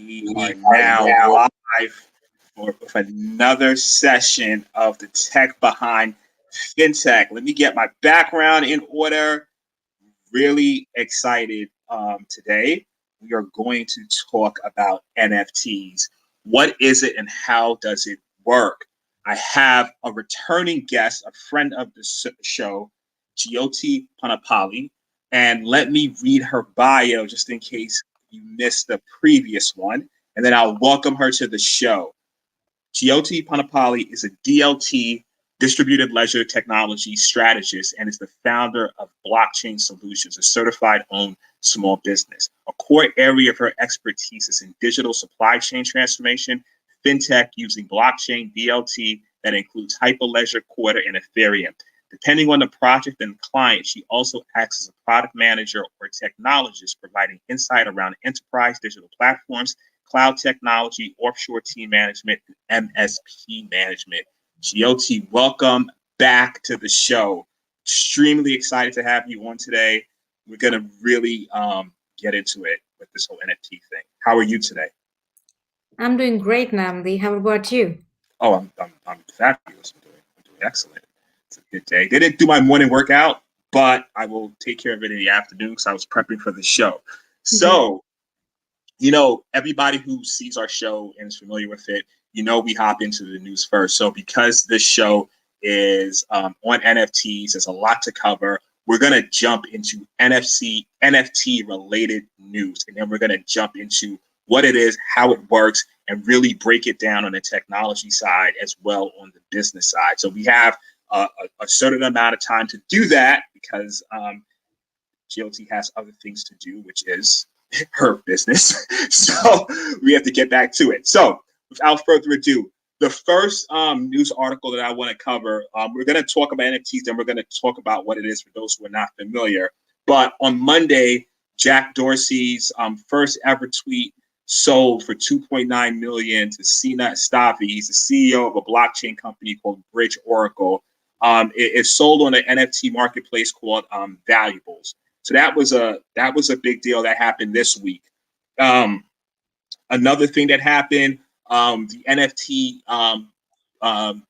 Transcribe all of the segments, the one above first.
We are now live with another session of the Tech Behind Fintech. Let me get my background in order. Really excited today. We are going to talk about NFTs. What is it and how does it work? I have a returning guest, a friend of the show, Jyoti Ponnapalli. And let me read her bio just in case you missed the previous one, and then I'll welcome her to the show. Jyoti Ponnapalli is a DLT, distributed ledger technology strategist, and is the founder of Blockchain Solutions, a certified owned small business. A core area of her expertise is in digital supply chain transformation, fintech using blockchain, DLT that includes Hyperledger, Quarter, and Ethereum. Depending on the project and client, she also acts as a product manager or technologist, providing insight around enterprise digital platforms, cloud technology, offshore team management, and MSP management. Jyoti, welcome back to the show. Extremely excited to have you on today. We're going to really get into it with this whole NFT thing. How are you today? I'm doing great, Nnamdi. How about you? Oh, I'm fabulous. I'm doing excellent. It's a good day. Didn't do my morning workout, but I will take care of it in the afternoon because I was prepping for the show. So, everybody who sees our show and is familiar with it, we hop into the news first. So because this show is on NFTs, there's a lot to cover. We're going to jump into NFT related news, and then we're going to jump into what it is, how it works, and really break it down on the technology side as well on the business side. So we have a certain amount of time to do that because Jyoti has other things to do, which is her business. So we have to get back to it. So without further ado, the first news article that I want to cover, we're going to talk about NFTs, then we're going to talk about what it is for those who are not familiar. But on Monday, Jack Dorsey's first ever tweet sold for $2.9 million to Sina Estavi. He's the CEO of a blockchain company called Bridge Oracle. It sold on an NFT marketplace called Valuables. So that was a big deal that happened this week. Another thing that happened, the NFT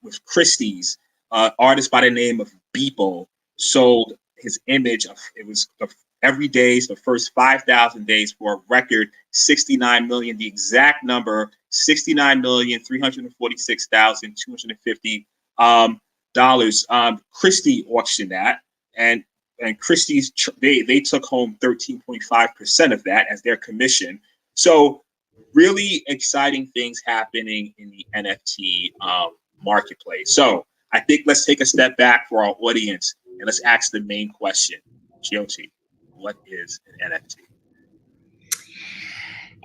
with Christie's, artist by the name of Beeple sold his image of every day's the first 5,000 days for a record 69 million. The exact number, $69,346,250 dollars. Christie auctioned that, and Christie's they took home 13.5% of that as their commission. So really exciting things happening in the NFT marketplace. So I think let's take a step back for our audience and let's ask the main question. Jyoti, what is an NFT?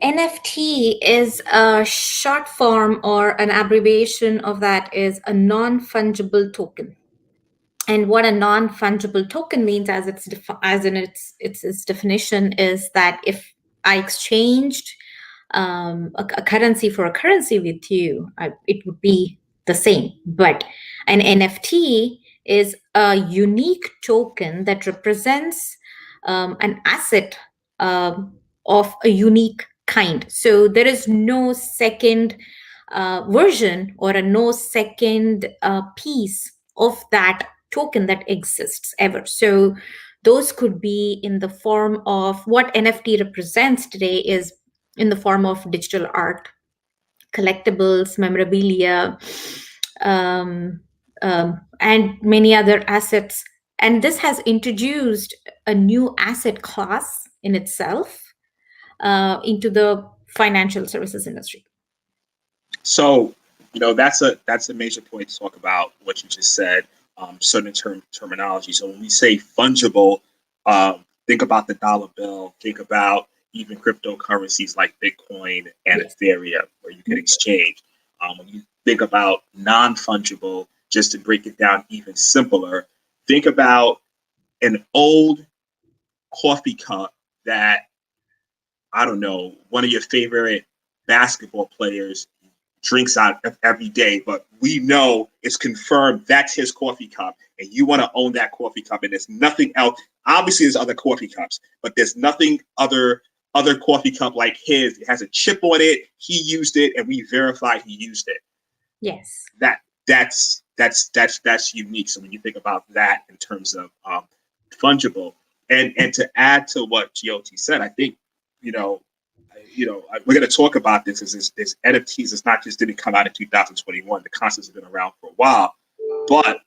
NFT is a short form or an abbreviation of that is a non-fungible token. And what a non-fungible token means, as its definition, is that if I exchanged a currency for a currency with you, it would be the same. But an NFT is a unique token that represents an asset of a unique kind. So there is no second version or no second piece of that token that exists ever. So those could be in the form of what NFT represents today is in the form of digital art, collectibles, memorabilia, and many other assets. And this has introduced a new asset class in itself into the financial services industry. So, that's a major point to talk about what you just said, certain terminology. So when we say fungible, think about the dollar bill, think about even cryptocurrencies like Bitcoin and Ethereum, where you can exchange. When you think about non-fungible, just to break it down even simpler, think about an old coffee cup that, I don't know, one of your favorite basketball players drinks out of every day, but we know it's confirmed that's his coffee cup, and you want to own that coffee cup, and there's nothing else. Obviously, there's other coffee cups, but there's nothing other other coffee cup like his. It has a chip on it. He used it, and we verify he used it. Yes. That's unique. So when you think about that in terms of fungible, and to add to what Jyoti said, I think we're going to talk about this. Is this NFTs? It's not just didn't come out in 2021. The concepts have been around for a while, but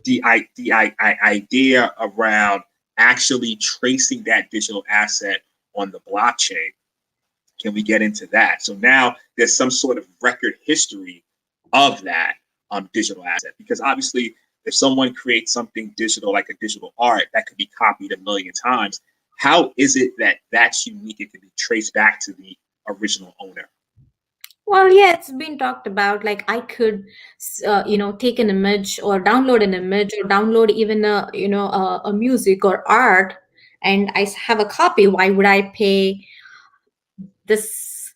the idea around actually tracing that digital asset on the blockchain. Can we get into that? So now there's some sort of record history of that digital asset, because obviously if someone creates something digital, like a digital art that could be copied a million times, how is it that that's unique? It can be traced back to the original owner. Well, yeah, it's been talked about. Like I could, take an image or download an image or download even a music or art, and I have a copy. Why would I pay this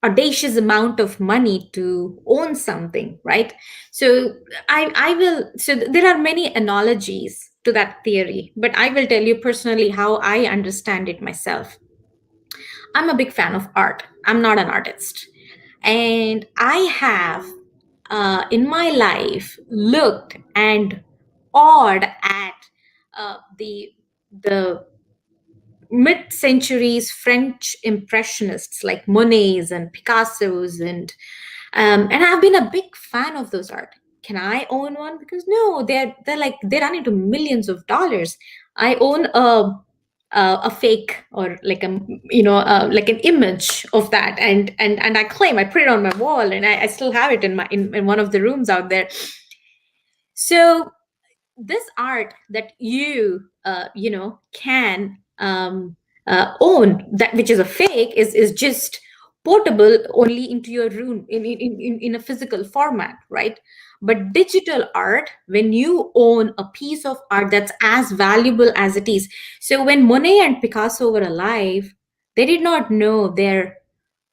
audacious amount of money to own something, right? So I will. So there are many analogies to that theory, but I will tell you personally how I understand it myself. I'm a big fan of art. I'm not an artist. And I have, in my life, looked and awed at the mid-centuries French impressionists like Monets and Picassos, and I've been a big fan of those art. Can I own one? Because no, they run into millions of dollars. I own a fake, or like like an image of that, and I claim I put it on my wall, and I still have it in one of the rooms out there. So this art that can own, that which is a fake, is just portable only into your room in a physical format, right? But digital art, when you own a piece of art, that's as valuable as it is. So when Monet and Picasso were alive, they did not know their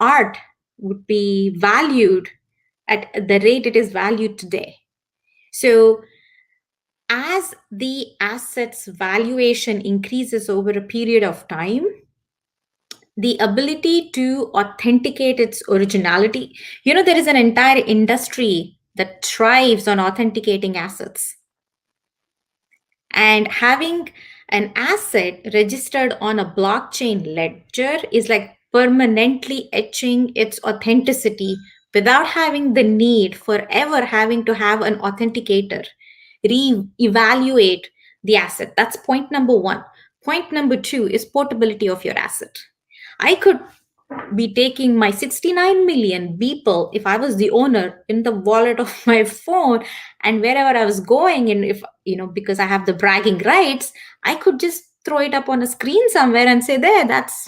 art would be valued at the rate it is valued today. So as the asset's valuation increases over a period of time, the ability to authenticate its originality, there is an entire industry that thrives on authenticating assets. And having an asset registered on a blockchain ledger is like permanently etching its authenticity without having the need for ever having to have an authenticator re-evaluate the asset. That's point number one. Point number two is portability of your asset. I could be taking my 69 million Beeple, if I was the owner, in the wallet of my phone, and wherever I was going, and if because I have the bragging rights, I could just throw it up on a screen somewhere and say, there, that's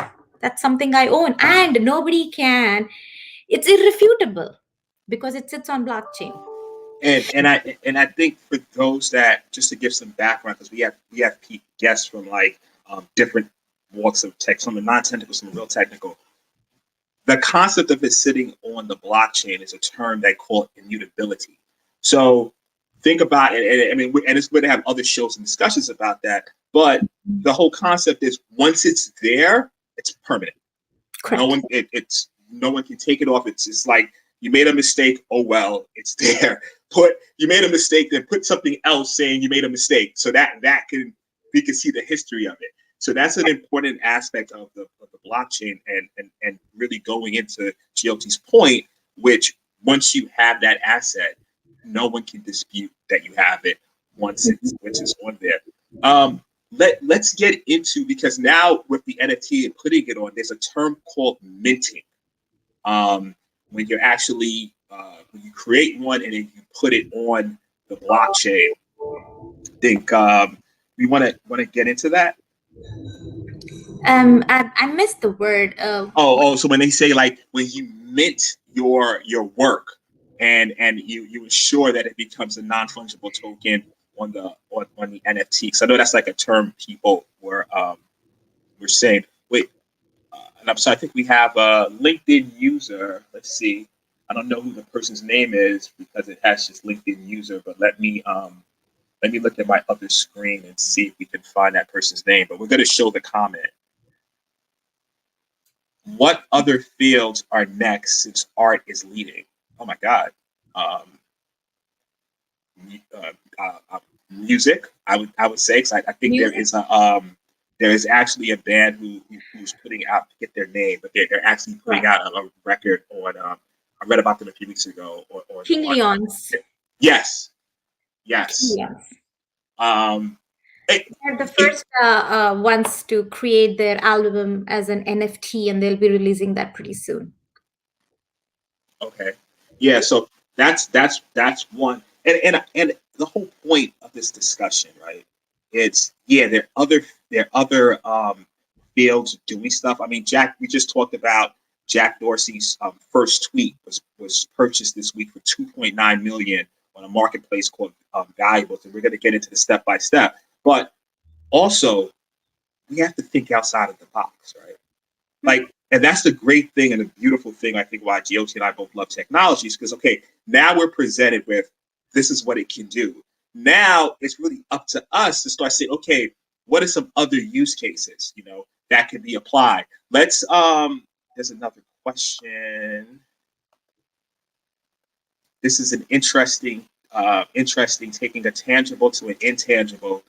something I own, and nobody can. It's irrefutable because it sits on blockchain. And I think for those that, just to give some background, because we have guests from like different walks of tech, some are non-technical, some are real technical. The concept of it sitting on the blockchain is a term they call immutability. So think about it. And it's going to have other shows and discussions about that. But the whole concept is, once it's there, it's permanent. Correct. No one can take it off. It's like, you made a mistake. Oh well, it's there. You made a mistake, then put something else saying you made a mistake, so that we can see the history of it. So that's an important aspect of the blockchain, and really going into Jyoti's point, which once you have that asset, no one can dispute that you have it once it's on there. Let's get into, because now with the NFT and putting it on, there's a term called minting. When you're actually when you create one and then you put it on the blockchain. I think we want to get into that. I missed the word. So when they say, like, when you mint your work and you ensure that it becomes a non-fungible token on the NFT. So I know that's like a term people were saying. Wait, and I'm sorry, I think we have a LinkedIn user. Let's see. I don't know who the person's name is because it has just LinkedIn user, but let me look at my other screen and see if we can find that person's name. But we're going to show the comment. What other fields are next since art is leading? Oh my God. Um, Music, I would say, because I think Music? there is actually a band who's putting out, to get their name, but they're actually putting Right. out a record on. I read about them a few weeks ago King on Leon's. yes, yes. King Um, it, They're the it, first ones to create their album as an NFT, and they'll be releasing that pretty soon. Okay. Yeah, so that's one. And the whole point of this discussion, right? It's yeah, there are other fields doing stuff. I mean, Jack, we just talked about Jack Dorsey's first tweet was purchased this week for 2.9 million on a marketplace called Valuables, and we're going to get into the step by step. But also, we have to think outside of the box, right? Like, and that's the great thing and the beautiful thing, I think, why Jyoti and I both love technology is because, okay, now we're presented with this is what it can do. Now it's really up to us to start saying, okay, what are some other use cases, that can be applied? There's another question. This is an interesting taking a tangible to an intangible.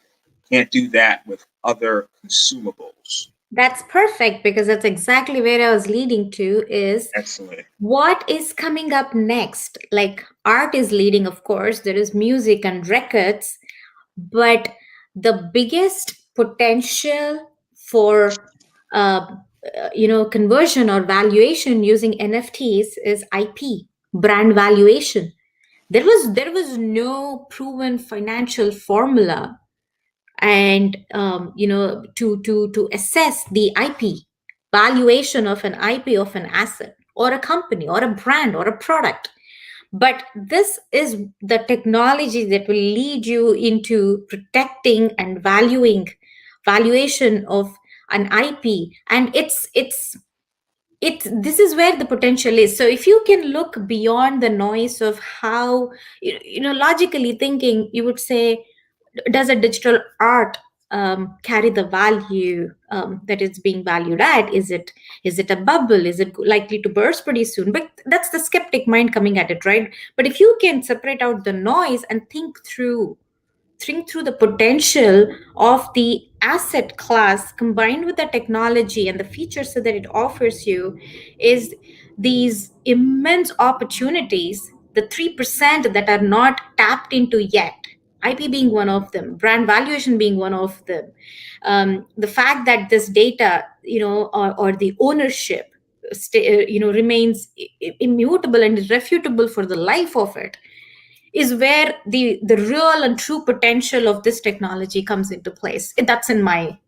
Can't do that with other consumables. That's perfect because that's exactly where I was leading to is Excellent. what is coming up next. Like art is leading, of course, there is music and records, but the biggest potential for conversion or valuation using NFTs is IP, brand valuation. There was no proven financial formula, and to assess the IP valuation of an IP of an asset or a company or a brand or a product. But this is the technology that will lead you into protecting and valuing valuation of an IP, and it's this is where the potential is. So if you can look beyond the noise of how, logically thinking, you would say, does a digital art carry the value that it's being valued at? Is it a bubble? Is it likely to burst pretty soon? But that's the skeptic mind coming at it, right? But if you can separate out the noise and think through the potential of the asset class combined with the technology and the features that it offers you, is these immense opportunities, the 3% that are not tapped into yet, IP being one of them, brand valuation being one of them. The fact that this data, or the ownership remains immutable and irrefutable for the life of it, is where the real and true potential of this technology comes into place. That's in my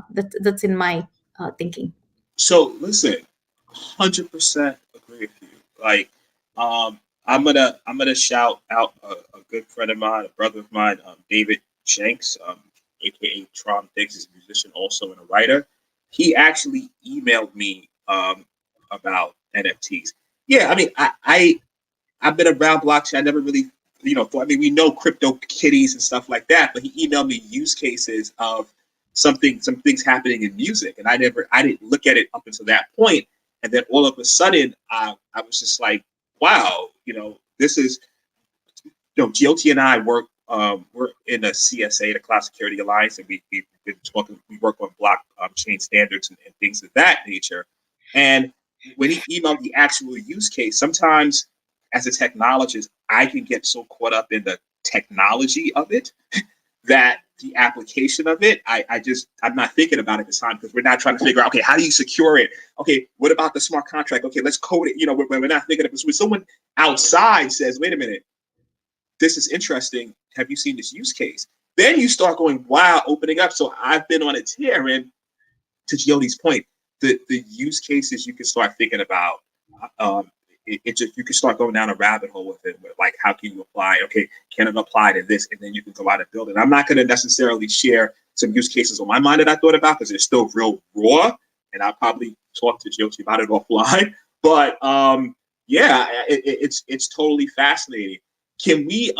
that's in my thinking. So listen, 100% agree with you. Like, I'm gonna shout out a good friend of mine, a brother of mine, David Shanks, aka Tron Diggs, is a musician also and a writer. He actually emailed me about NFTs. Yeah, I mean, I've been around blockchain. I never really, thought, I mean, we know crypto kitties and stuff like that, but he emailed me use cases of some things happening in music, and I didn't look at it up until that point, and then all of a sudden, I was just like, wow, this is, GOT and I we're in a CSA, the Cloud Security Alliance, and we've been talking, we work on blockchain standards and things of that nature. And when he emailed the actual use case, sometimes as a technologist, I can get so caught up in the technology of it that the application of it, I'm not thinking about it at the time because we're not trying to figure out, okay, how do you secure it? Okay, what about the smart contract? Okay, let's code it. We're not thinking of it. When someone outside says, wait a minute, this is interesting. Have you seen this use case? Then you start going, wow, opening up. So I've been on a tear. And to Jyoti's point, the use cases you can start thinking about, it just, you can start going down a rabbit hole with it. With like, how can you apply? Okay, can it apply to this? And then you can go out and build it. I'm not going to necessarily share some use cases on my mind that I thought about because they're still real raw. And I'll probably talk to Jyoti about it offline. But yeah, it's totally fascinating. Can we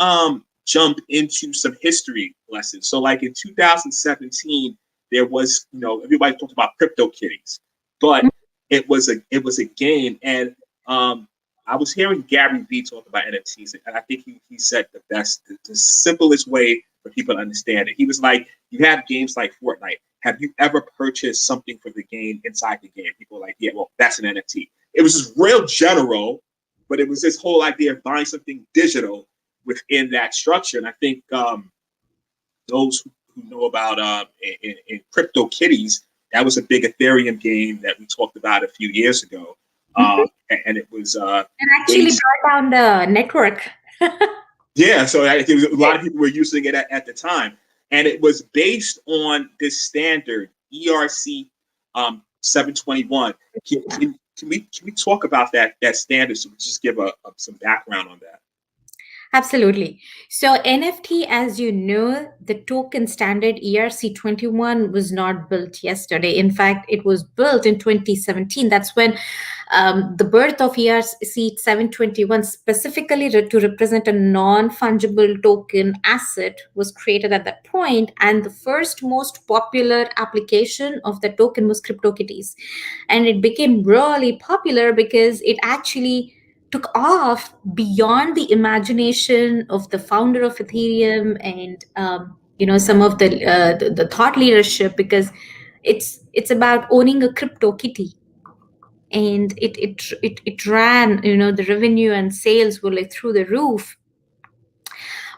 jump into some history lessons? So like in 2017, there was, everybody talked about crypto kitties, but it was a game. And I was hearing Gary Vee talk about NFTs, and I think he said the simplest way for people to understand it. He was like, you have games like Fortnite. Have you ever purchased something for the game inside the game? People were like, yeah, well, that's an NFT. It was just real general, but it was this whole idea of buying something digital within that structure. And I think those who know about in CryptoKitties, that was a big Ethereum game that we talked about a few years ago. And it was And actually brought down the network. yeah, so a lot of people were using it at the time, and it was based on this standard ERC 721. Can we talk about that standard? So we just give some background on that. Absolutely. So NFT, as you know, the token standard ERC 21 was not built yesterday. In fact, it was built in 2017. That's when the birth of ERC 721, specifically to represent a non-fungible token asset, was created at that point. And the first most popular application of the token was CryptoKitties. And it became really popular because it actually took off beyond the imagination of the founder of Ethereum and some of the thought leadership, because it's about owning a crypto kitty, and it ran, the revenue and sales were like through the roof.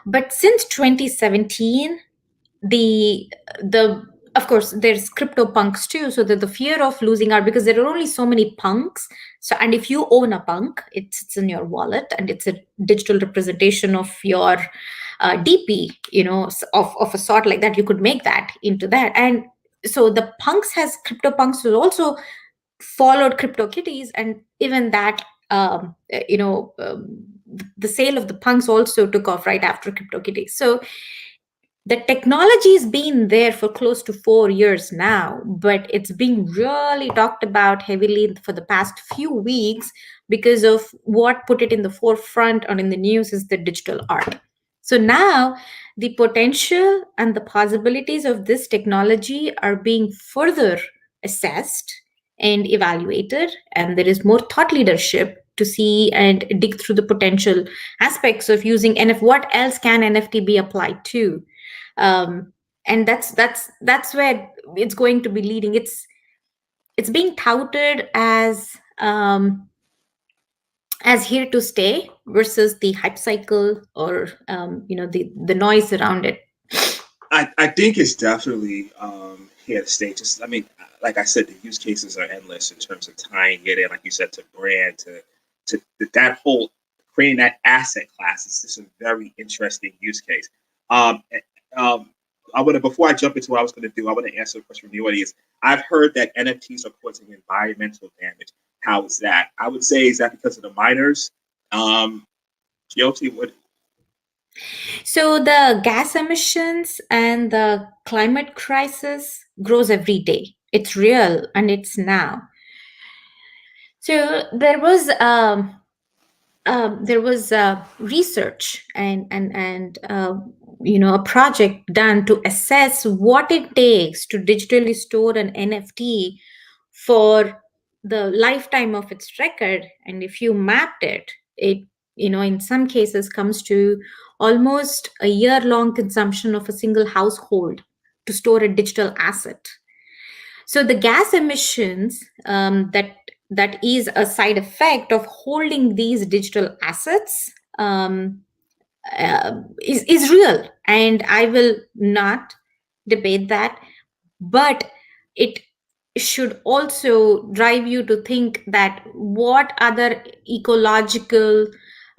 But since 2017, the of course there's crypto punks too, so that the fear of losing out, because there are only so many punks. So, and if you own a punk, it sits in your wallet and it's a digital representation of your DP, of a sort like that. You could make that into that. And so the punks has crypto punks who also followed CryptoKitties, and even that the sale of the punks also took off right after CryptoKitties. So the technology has been there for close to 4 years now, but it's being really talked about heavily for the past few weeks, because of what put it in the forefront or in the news is the digital art. So now the potential and the possibilities of this technology are being further assessed and evaluated, and there is more thought leadership to see and dig through the potential aspects of using NF. What else can NFT be applied to? And that's where it's going to be leading. It's being touted as here to stay versus the hype cycle, or the noise around it. I think it's definitely here to stay. Just, I mean, like I said, the use cases are endless in terms of tying it in, like you said, to brand, to that whole creating that asset class. It's just a very interesting use case. Um, I want to, before I jump into what I was going to do, I want to answer a question from the audience. I've heard that NFTs are causing environmental damage. How is that? I would say, is that because of the miners? Jyoti, what? So the gas emissions and the climate crisis grows every day. It's real and it's now. So there was research and a project done to assess what it takes to digitally store an NFT for the lifetime of its record. And if you mapped it in some cases comes to almost a year-long consumption of a single household to store a digital asset. So the gas emissions that is a side effect of holding these digital assets is real, and I will not debate that. But it should also drive you to think that what other ecological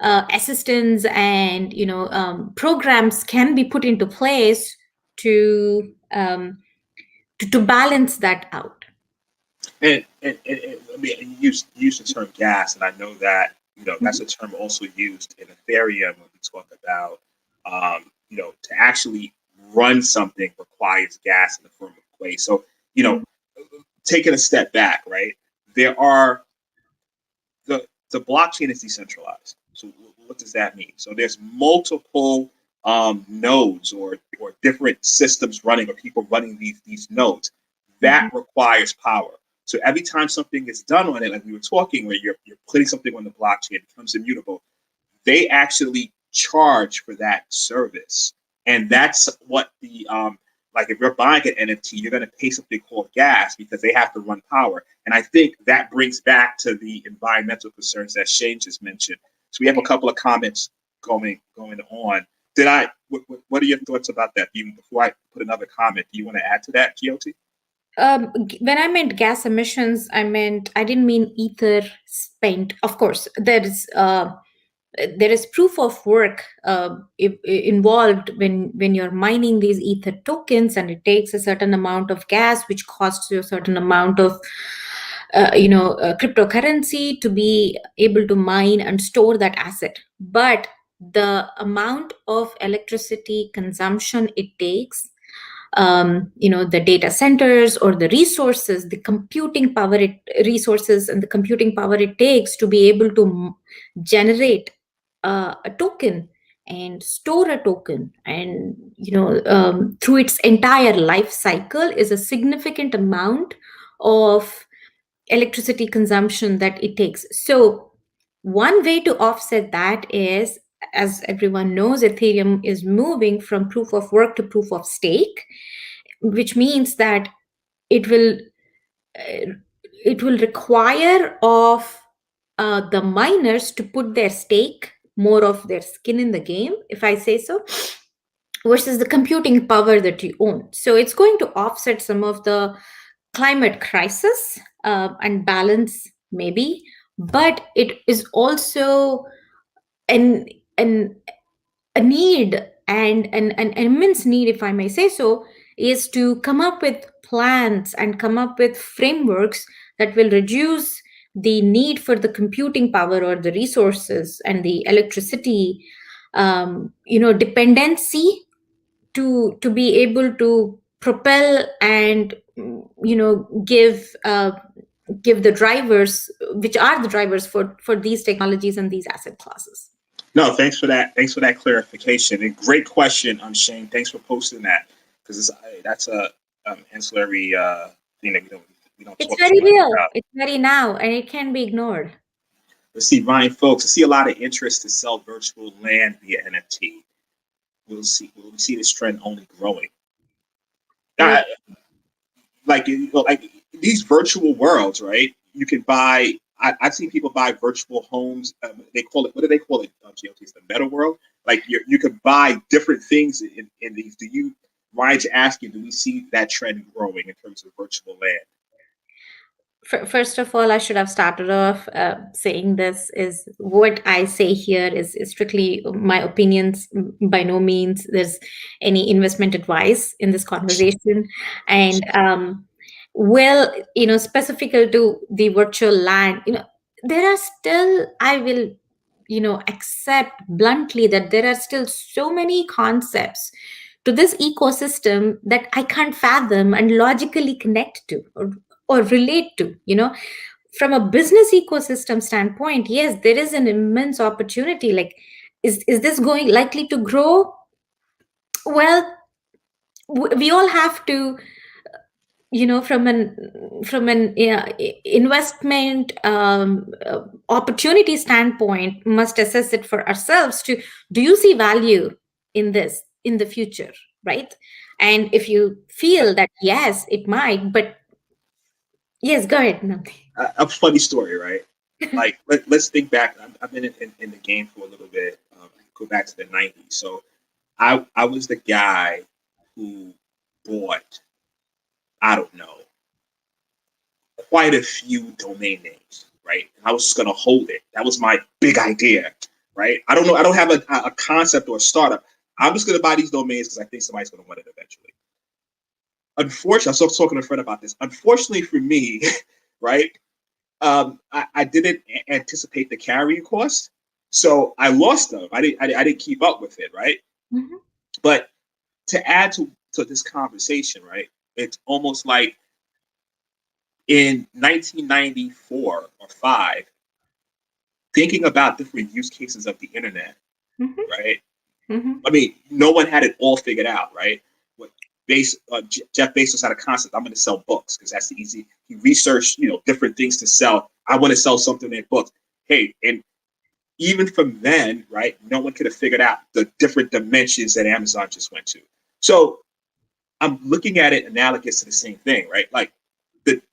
assistance and programs can be put into place to balance that out. And I mean, you used the term gas, and I know that that's a term also used in Ethereum when we talk about to actually run something requires gas in the form of clay. So taking a step back, right? There are the blockchain is decentralized. So what does that mean? So there's multiple nodes or different systems running, or people running these nodes. That requires power. So every time something is done on it, like we were talking, where you're putting something on the blockchain, it becomes immutable, they actually charge for that service. And that's what the like if you're buying an NFT, you're going to pay something called gas because they have to run power. And I think that brings back to the environmental concerns that Shane just mentioned. So we have a couple of comments going on. What are your thoughts about that? Before I put another comment, do you want to add to that, Jyoti? When I meant gas emissions, I didn't mean ether spent. Of course, there is proof of work involved when you're mining these ether tokens, and it takes a certain amount of gas, which costs you a certain amount of cryptocurrency to be able to mine and store that asset. But the amount of electricity consumption it takes, the data centers or the resources, the computing power resources and the computing power it takes to be able to generate a token and store a token, and through its entire life cycle, is a significant amount of electricity consumption that it takes. So one way to offset that is, as everyone knows, Ethereum is moving from proof of work to proof of stake, which means that it will require of the miners to put their stake, more of their skin in the game, if I say so, versus the computing power that you own. So it's going to offset some of the climate crisis and balance, maybe, but it is also an a need, and an immense need, if I may say so, is to come up with plans and come up with frameworks that will reduce the need for the computing power or the resources and the electricity dependency to be able to propel and give the drivers, which are the drivers for these technologies and these asset classes. No, thanks for that. Thanks for that clarification. And great question, Shane. Thanks for posting that, because that's a ancillary thing that we don't It's talk very too much real. about. It's very now, and it can be ignored. Let's see, Ryan, folks. I see a lot of interest to sell virtual land via NFT. We'll see this trend only growing. Like these virtual worlds, right? You can buy. I've seen people buy virtual homes. They call it, what do they call it? It's the meta world. Like you could buy different things in these. Ryan's asking, do we see that trend growing in terms of virtual land? First of all, I should have started off saying this is what I say here is strictly my opinions. By no means there's any investment advice in this conversation. And specific to the virtual land, there are still, I will, accept bluntly that there are still so many concepts to this ecosystem that I can't fathom and logically connect to, or relate to. From a business ecosystem standpoint, yes, there is an immense opportunity. Like, is this going likely to grow? Well, we all have to, from an investment opportunity standpoint, must assess it for ourselves. To, do you see value in this in the future, right? And if you feel that yes, it might, but yes, go ahead, Nnamdi. A funny story, right? Like let's think back. I've been in the game for a little bit. Go back to the '90s. So I was the guy who bought, I don't know, quite a few domain names, right? I was just gonna hold it. That was my big idea, right? I don't know. I don't have a concept or a startup. I'm just gonna buy these domains because I think somebody's gonna want it eventually. Unfortunately, I was talking to a friend about this. Unfortunately for me, right? I didn't anticipate the carrying cost, so I lost them. I didn't keep up with it, right? Mm-hmm. But to add to this conversation, right? It's almost like in 1994 or 5, thinking about different use cases of the internet, Mm-hmm. right? Mm-hmm. I mean, no one had it all figured out, right? Jeff Bezos had a concept. I'm going to sell books because that's the easy. He researched, different things to sell. I want to sell something in books. Hey, and even from then, right, no one could have figured out the different dimensions that Amazon just went to. So I'm looking at it analogous to the same thing, right? Like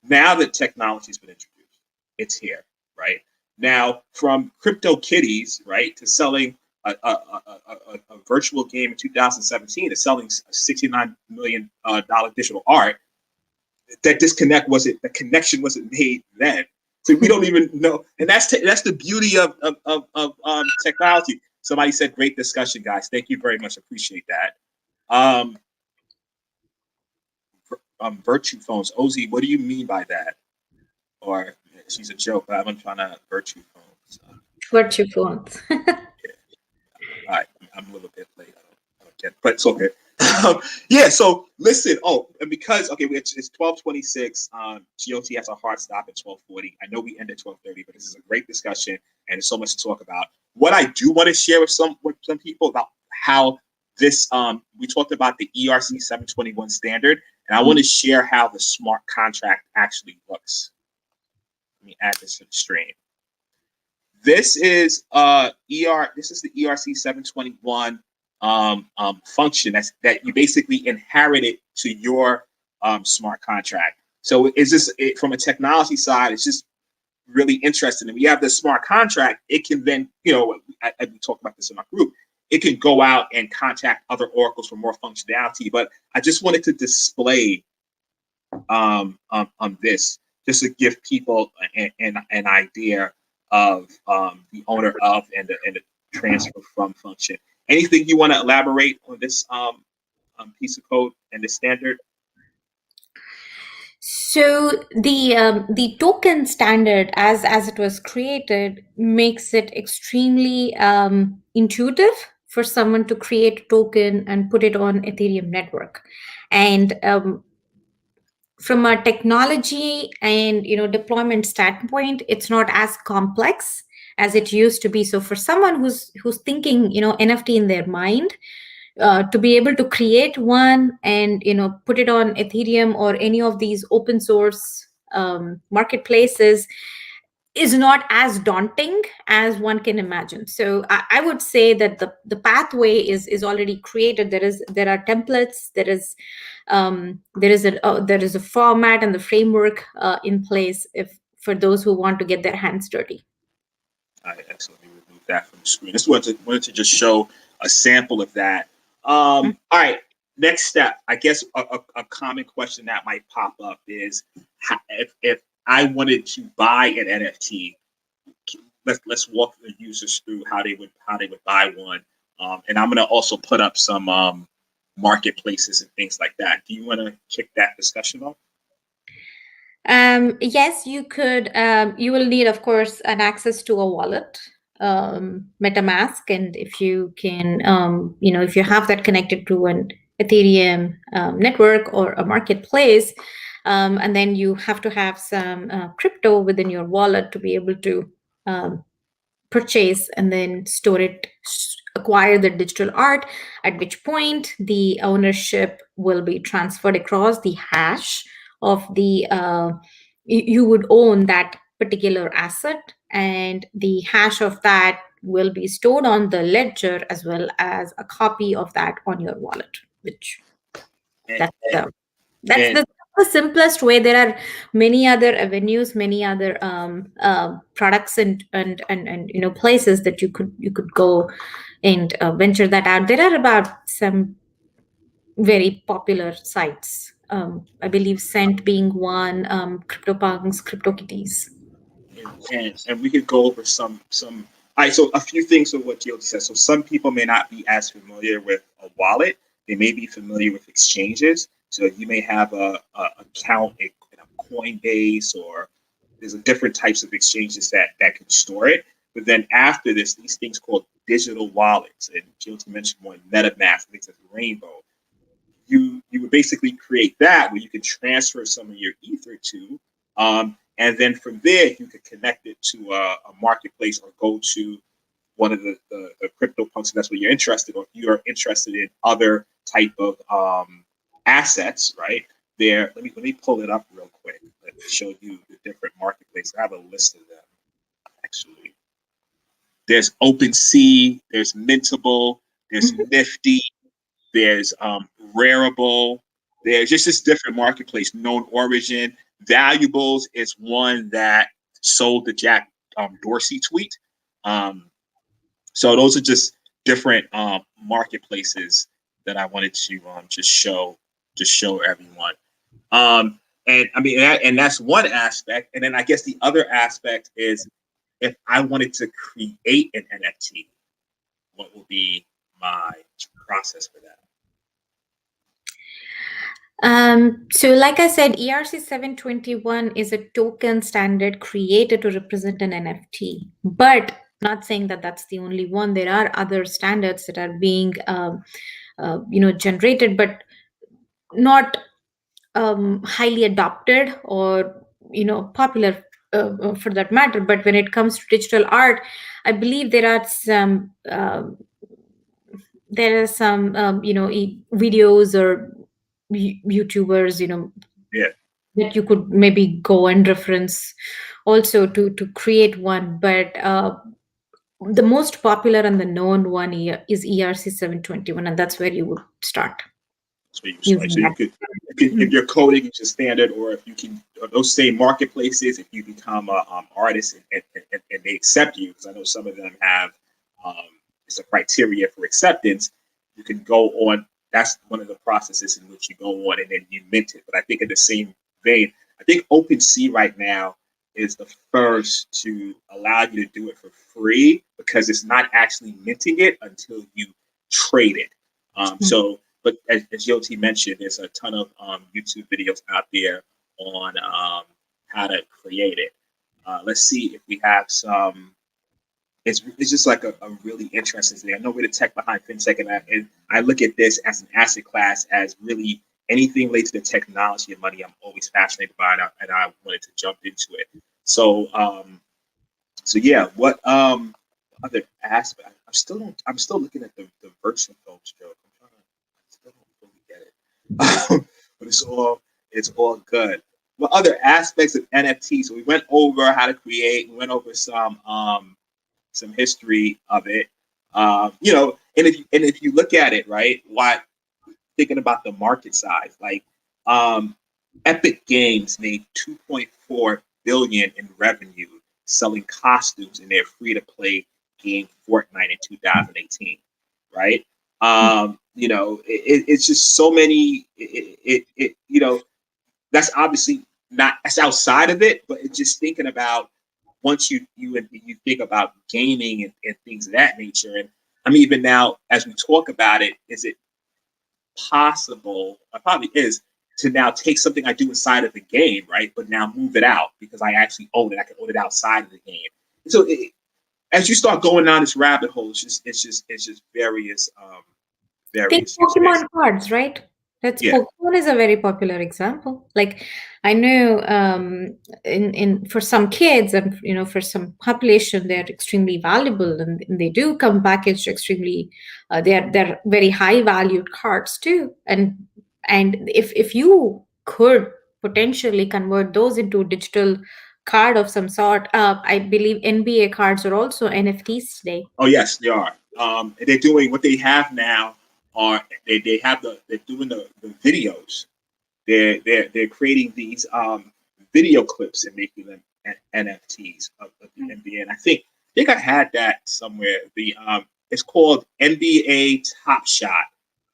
now that technology has been introduced, it's here, right? Now from crypto kitties, right, to selling a virtual game in 2017 to selling $69 million digital art, the connection wasn't made then. So we don't even know, and that's the beauty of technology. Somebody said, "Great discussion, guys. Thank you very much. Appreciate that." Virtue phones. Ozzy, what do you mean by that? Or she's a joke, but I'm trying to virtue phones. Virtue phones. Yeah. All right, I'm a little bit late. I don't get it, but it's okay. Yeah. So listen. Oh, and because it's 12:26. Jyoti has a hard stop at 12:40. I know we end at 12:30, but this is a great discussion and there's so much to talk about. What I do want to share with some people about how this we talked about the ERC 721 standard, and I want to share how the smart contract actually looks. Let me add this to the stream. This is This is the ERC 721 function that you basically inherited to your smart contract. So is this from a technology side? It's just really interesting. And we have the smart contract. It can then, we talked about this in our group. It can go out and contact other oracles for more functionality. But I just wanted to display on this just to give people an idea of the owner of and the transfer from function. Anything you want to elaborate on this piece of code and the standard? So the token standard, as it was created, makes it extremely intuitive for someone to create a token and put it on Ethereum network. And from a technology and deployment standpoint, it's not as complex as it used to be. So for someone who's thinking NFT in their mind, to be able to create one and put it on Ethereum or any of these open source marketplaces is not as daunting as one can imagine. So I would say that the pathway is already created. There are templates. There is a format and the framework in place for those who want to get their hands dirty. I absolutely remove that from the screen. Just wanted to just show a sample of that. All right, next step. I guess a common question that might pop up is if I wanted to buy an NFT, let's walk the users through how they would buy one. And I'm going to also put up some marketplaces and things like that. Do you want to kick that discussion off? Yes, you could. You will need, of course, an access to a wallet, MetaMask, and if you can, if you have that connected to an Ethereum network or a marketplace, and then you have to have some crypto within your wallet to be able to purchase and then store it, acquire the digital art, at which point the ownership will be transferred across the hash of the you would own that particular asset, and the hash of that will be stored on the ledger as well as a copy of that on your wallet, which that's the simplest way. There are many other avenues, many other products and places that you could go and venture that out. There are about some very popular sites. I believe Cent being one, CryptoPunks, CryptoKitties. And we could go over some. All right, so a few things of what Jyoti said. So some people may not be as familiar with a wallet. They may be familiar with exchanges. So you may have a account in a Coinbase, or there's different types of exchanges that can store it. But then after this, these things called digital wallets, and Jyoti mentioned one, MetaMask, I think it's Rainbow. You would basically create that where you can transfer some of your Ether to, and then from there you could connect it to a marketplace or go to one of the crypto punks if that's what you're interested, or if you are interested in other type of assets, right? There, let me pull it up real quick. Let me show you the different marketplaces. I have a list of them actually. There's OpenSea, there's Mintable, there's Nifty, there's Rarible. There's just this different marketplace. Known Origin, Valuables is one that sold the Jack Dorsey tweet. So those are just different marketplaces that I wanted to just show everyone. And I mean, and that's one aspect. And then I guess the other aspect is if I wanted to create an NFT, what will be my process for that? So like I said, ERC 721 is a token standard created to represent an NFT, but not saying that that's the only one. There are other standards that are being, generated, but not highly adopted or, popular for that matter. But when it comes to digital art, I believe there are some, videos or YouTubers, Yeah. that you could maybe go and reference also to create one. But the most popular and the known one is ERC 721, and that's where you would start. So you could, if you're coding, it's just standard, or if you can, those same marketplaces, if you become a artist and they accept you, because I know some of them have it's a criteria for acceptance, you can go on. That's one of the processes in which you go on and then you mint it. But I think in the same vein, I think OpenSea right now is the first to allow you to do it for free because it's not actually minting it until you trade it. So, but as Jyoti mentioned, there's a ton of YouTube videos out there on how to create it. Let's see if we have some. It's just like a really interesting thing. I know we're the Tech Behind Fintech, and I look at this as an asset class as really anything related to the technology and money. I'm always fascinated by it, and I wanted to jump into it. So, yeah. What other aspect? I'm still looking at the virtual folks joke. I still don't really get it, but it's all good. What other aspects of NFT? So we went over how to create. We went over some history of it. And if you look at it, right, thinking about the market size, like Epic Games made 2.4 billion in revenue selling costumes in their free-to-play game Fortnite in 2018, right? It's just so many. That's obviously not. That's outside of it, but it's just thinking about once you think about gaming and things of that nature. And I mean, even now as we talk about it, is it possible? It probably is to now take something I do inside of the game, right? But now move it out because I actually own it. I can own it outside of the game. So as you start going down this rabbit hole, it's just various Think Pokemon cards, right? Pokemon is a very popular example. Like I know in for some kids and for some population they're extremely valuable and they do come packaged extremely. They're very high valued cards too. And if you could potentially convert those into digital card of some sort, I believe NBA cards are also NFTs today. Oh yes, they are. They're doing what they have now. They're doing the videos. They're creating these video clips and making them NFTs of the NBA. And I think I had that somewhere. It's called NBA Top Shot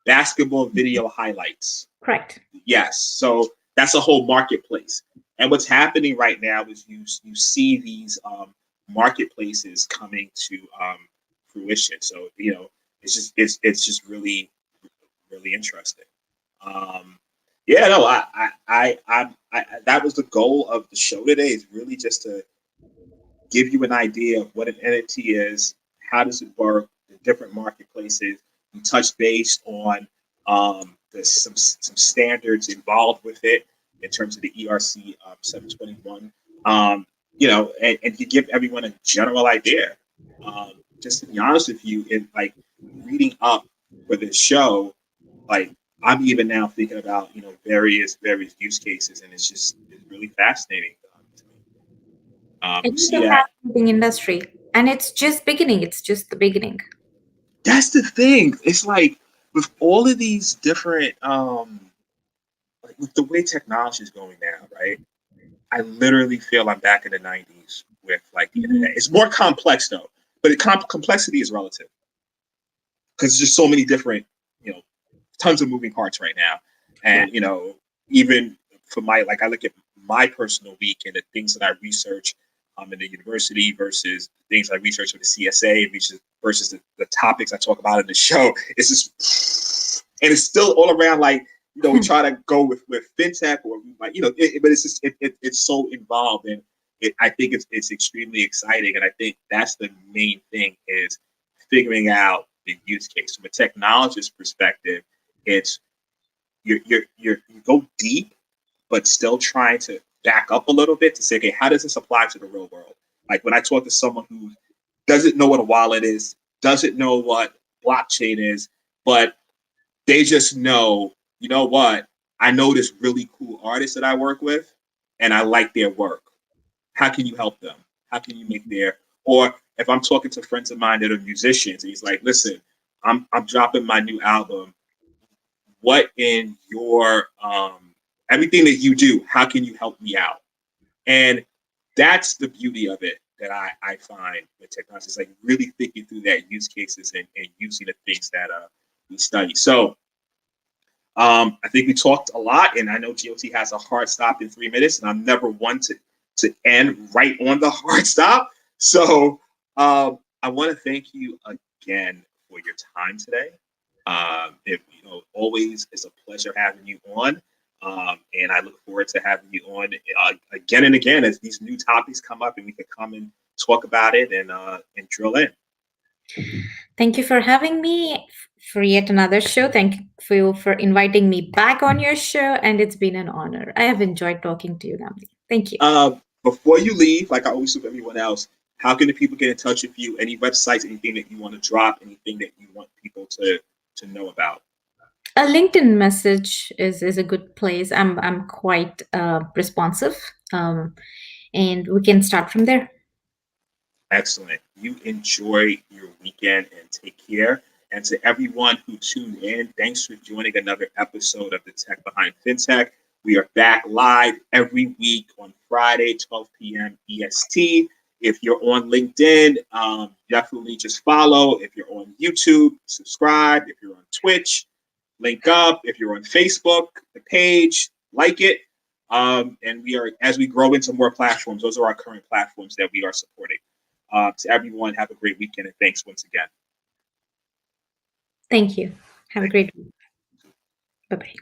basketball video highlights. Correct. Yes. So that's a whole marketplace. And what's happening right now is you see these marketplaces coming to fruition. So it's just really interesting. That was the goal of the show today. Is really just to give you an idea of what an NFT is, how does it work, the different marketplaces. We touch base on some standards involved with it in terms of the ERC 721. And to give everyone a general idea. Just to be honest with you, in like reading up for this show, like I'm even now thinking about, various use cases, and it's really fascinating to me. It You is see a that. fascinating industry, and it's just beginning. It's just the beginning. That's the thing. It's like with all of these different, like with the way technology is going now, right? I literally feel I'm back in the '90s with like the internet. Mhm. It's more complex though, but complexity is relative because there's just so many different, you know, tons of moving parts right now. Yeah. And, even for I look at my personal week and the things that I research in the university versus things I research with the CSA versus the topics I talk about in the show. It's just, and it's still all around we try to go with fintech or but it's just, it's so involved, and I think it's extremely exciting. And I think that's the main thing is figuring out the use case from a technologist perspective. It's you go deep, but still trying to back up a little bit to say, okay, how does this apply to the real world? Like when I talk to someone who doesn't know what a wallet is, doesn't know what blockchain is, but they just know, you know what? I know this really cool artist that I work with, and I like their work. How can you help them? How can you make their, or if I'm talking to friends of mine that are musicians, and he's like, listen, I'm dropping my new album. What in your everything that you do, how can you help me out? And that's the beauty of it that I find with technology. It's like really thinking through that use cases and using the things that we study. So I think we talked a lot, and I know GOT has a hard stop in 3 minutes, and I'm never one to end right on the hard stop. So I want to thank you again for your time today. Always is a pleasure having you on, and I look forward to having you on again and again as these new topics come up, and we can come and talk about it and drill in. Thank you for having me for yet another show. Thank you for inviting me back on your show, and it's been an honor. I have enjoyed talking to you, Nnamdi. Thank you. Before you leave, like I always do with everyone else, how can the people get in touch with you? Any websites, anything that you want to drop, anything that you want people to know about? A LinkedIn message is a good place. I'm quite responsive, and we can start from there. Excellent. You enjoy your weekend and take care. And to everyone who tuned in, thanks for joining another episode of the Tech Behind Fintech. We are back live every week on Friday, 12 p.m. EST. If you're on LinkedIn, definitely just follow. If you're on YouTube, subscribe. If you're on Twitch, link up. If you're on Facebook, the page, like it. And as we grow into more platforms, those are our current platforms that we are supporting. To everyone, have a great weekend, and thanks once again. Thank you. Have a great week. Bye-bye.